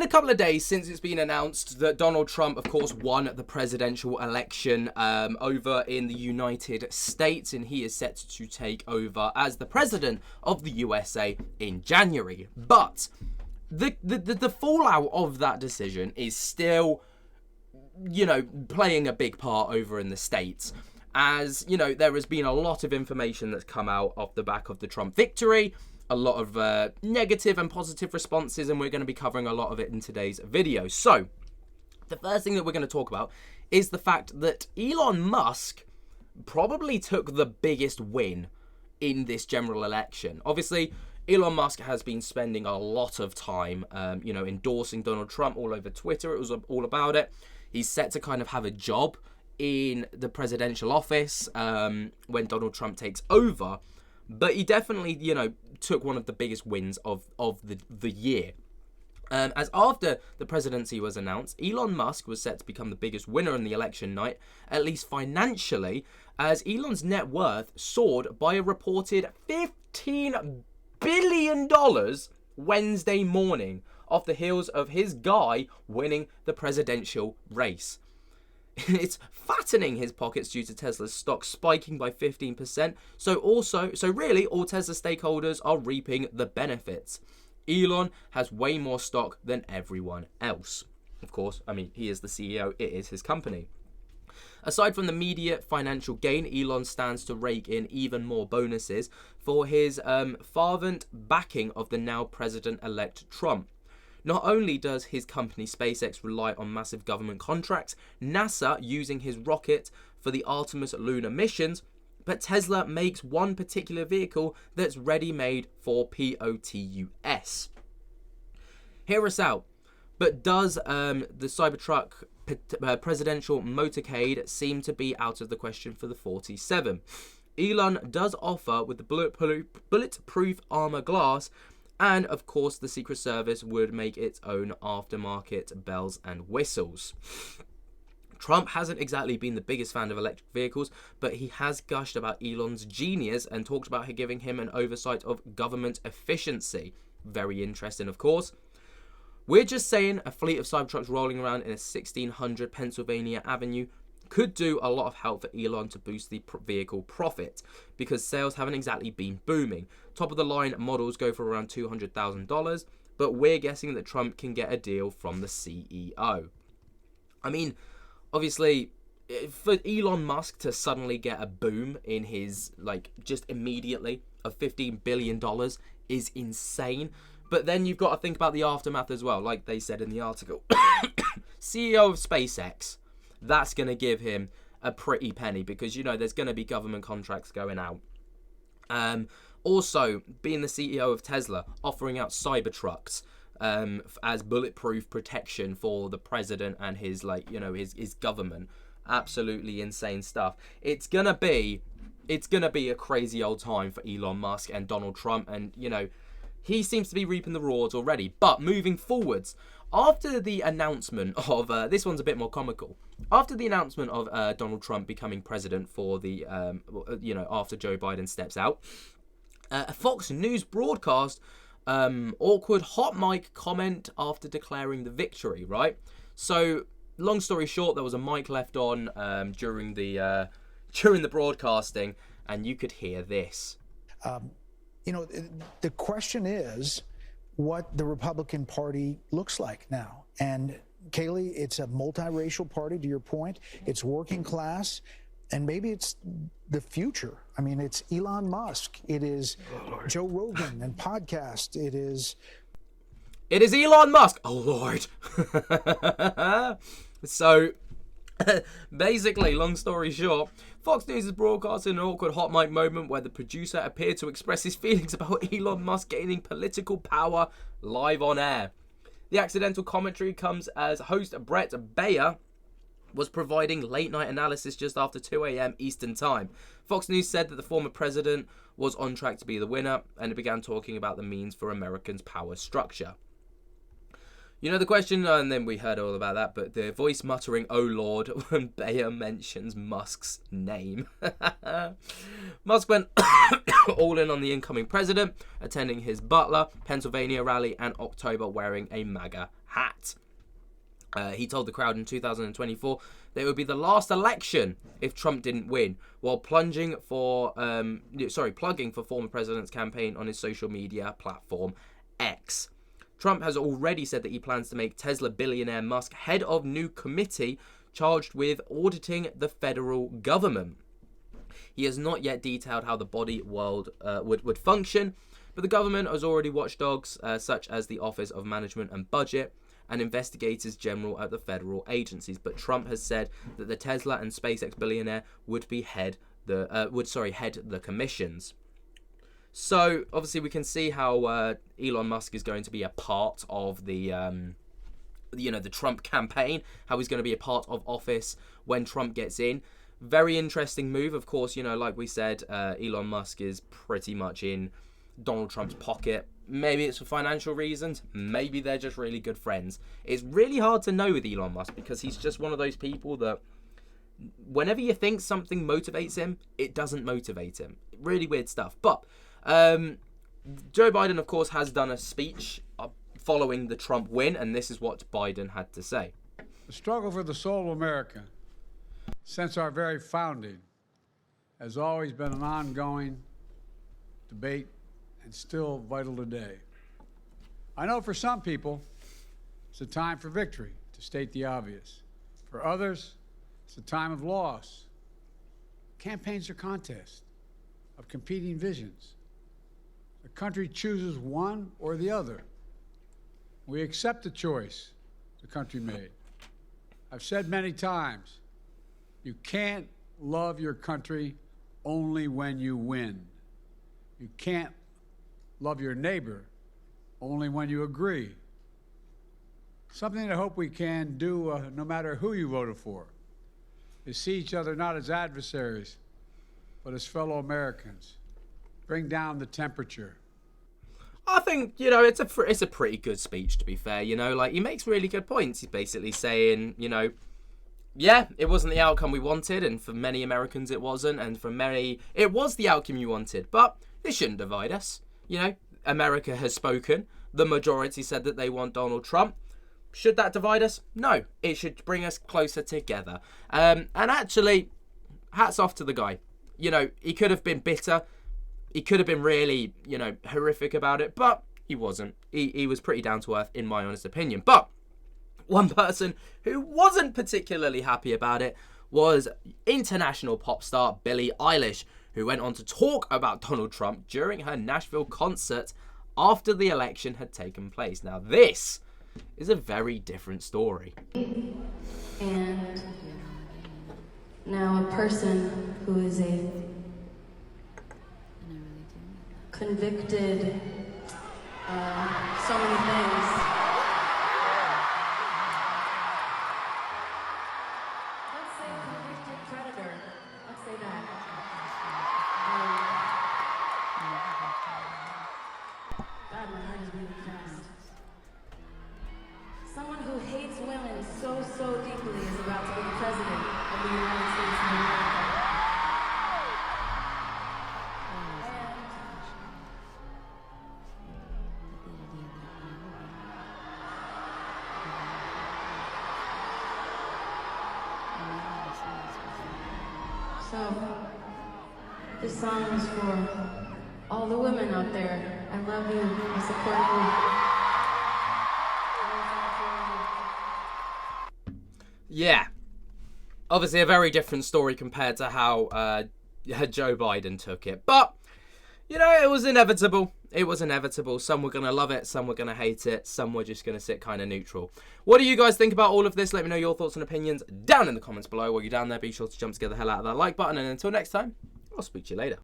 a couple of days since it's been announced that Donald Trump, of course, won the presidential election over in the United States, and he is set to take over as the president of the USA in January. But the fallout of that decision is still, playing a big part over in the States. As, there has been a lot of information that's come out off the back of the Trump victory, a lot of negative and positive responses, and we're going to be covering a lot of it in today's video. So, the first thing that we're going to talk about is the fact that Elon Musk probably took the biggest win in this general election. Obviously, Elon Musk has been spending a lot of time, endorsing Donald Trump all over Twitter. It was all about it. He's set to kind of have a job in the presidential office when Donald Trump takes over. But he definitely, took one of the biggest wins of the year. As after the presidency was announced, Elon Musk was set to become the biggest winner in the election night, at least financially, as Elon's net worth soared by a reported $15 billion Wednesday morning off the heels of his guy winning the presidential race. It's fattening his pockets due to Tesla's stock spiking by 15%. So really, all Tesla stakeholders are reaping the benefits. Elon has way more stock than everyone else. Of course, he is the CEO. It is his company. Aside from the immediate financial gain, Elon stands to rake in even more bonuses for his fervent backing of the now president-elect Trump. Not only does his company SpaceX rely on massive government contracts, NASA using his rocket for the Artemis lunar missions, but Tesla makes one particular vehicle that's ready-made for POTUS. Hear us out. But does the Cybertruck presidential motorcade seem to be out of the question for the 47? Elon does offer with the bulletproof armor glass, and of course the Secret Service would make its own aftermarket bells and whistles. Trump hasn't exactly been the biggest fan of electric vehicles, but he has gushed about Elon's genius and talked about giving him an oversight of government efficiency. Very interesting, of course. We're just saying a fleet of Cybertrucks rolling around in a 1600 Pennsylvania Avenue could do a lot of help for Elon to boost the vehicle profit, because sales haven't exactly been booming. Top of the line models go for around $200,000, but we're guessing that Trump can get a deal from the CEO. Obviously, for Elon Musk to suddenly get a boom in his, just immediately of $15 billion is insane. But then you've got to think about the aftermath as well, like they said in the article. CEO of SpaceX, that's going to give him a pretty penny, because, there's going to be government contracts going out. Also, being the CEO of Tesla, offering out Cybertrucks as bulletproof protection for the president and his, his government. Absolutely insane stuff. It's gonna be a crazy old time for Elon Musk and Donald Trump, and, he seems to be reaping the rewards already. But moving forwards, after the announcement of, this one's a bit more comical. After the announcement of Donald Trump becoming president for the, after Joe Biden steps out, a Fox News broadcast, awkward hot mic comment after declaring the victory, right? So, long story short, there was a mic left on during the broadcasting, and you could hear this. The question is what the Republican Party looks like now. And Kaylee, it's a multiracial party, to your point. It's working class, and maybe it's the future. It's Elon Musk. It is Joe Rogan and podcast. It is Elon Musk. Oh, Lord. So, basically, long story short, Fox News is broadcasting an awkward hot mic moment where the producer appeared to express his feelings about Elon Musk gaining political power live on air. The accidental commentary comes as host Brett Baer was providing late-night analysis just after 2 a.m. Eastern Time. Fox News said that the former president was on track to be the winner, and it began talking about the means for Americans' power structure. The question, and then we heard all about that, but the voice muttering, "Oh Lord," when Bayer mentions Musk's name. Musk went all in on the incoming president, attending his Butler, Pennsylvania rally in October wearing a MAGA hat. He told the crowd in 2024 that it would be the last election if Trump didn't win, while plugging for former president's campaign on his social media platform X. Trump has already said that he plans to make Tesla billionaire Musk head of new committee charged with auditing the federal government. He has not yet detailed how the body would function, but the government has already watchdogs such as the Office of Management and Budget and investigators general at the federal agencies. But Trump has said that the Tesla and SpaceX billionaire would head the commissions. So obviously we can see how Elon Musk is going to be a part of the the Trump campaign, how he's going to be a part of office when Trump gets in. Very interesting move. Of course, like we said, Elon Musk is pretty much in Donald Trump's pocket. Maybe it's for financial reasons. Maybe they're just really good friends. It's really hard to know with Elon Musk because he's just one of those people that whenever you think something motivates him, it doesn't motivate him. Really weird stuff. But Joe Biden, of course, has done a speech following the Trump win, and this is what Biden had to say. The struggle for the soul of America, since our very founding, has always been an ongoing debate and still vital today. I know for some people, it's a time for victory, to state the obvious. For others, it's a time of loss. Campaigns are contests of competing visions. The country chooses one or the other. We accept the choice the country made. I've said many times, you can't love your country only when you win. You can't love your neighbor only when you agree. Something I hope we can do, no matter who you voted for, is see each other not as adversaries, but as fellow Americans. Bring down the temperature. I think, it's a pretty good speech, to be fair. He makes really good points. He's basically saying, yeah, it wasn't the outcome we wanted, and for many Americans it wasn't, and for many it was the outcome you wanted, but this shouldn't divide us. America has spoken. The majority said that they want Donald Trump. Should that divide us? No, it should bring us closer together. And actually, hats off to the guy. He could have been bitter. He could have been really, horrific about it, but he wasn't. He was pretty down to earth, in my honest opinion. But one person who wasn't particularly happy about it was international pop star Billie Eilish, who went on to talk about Donald Trump during her Nashville concert after the election had taken place. Now, this is a very different story. And now a person who is a convicted, so many things. Let's say convicted predator. Let's say that. God, my heart is beating fast. Someone who hates women so deeply is about to be the president of the United States of America. So, this song is for all the women out there. I love you. I support you. Yeah. Obviously a very different story compared to how Joe Biden took it. But, it was inevitable. It was inevitable. Some were going to love it. Some were going to hate it. Some were just going to sit kind of neutral. What do you guys think about all of this? Let me know your thoughts and opinions down in the comments below. While you're down there, be sure to jump to get the hell out of that like button. And until next time, I'll speak to you later.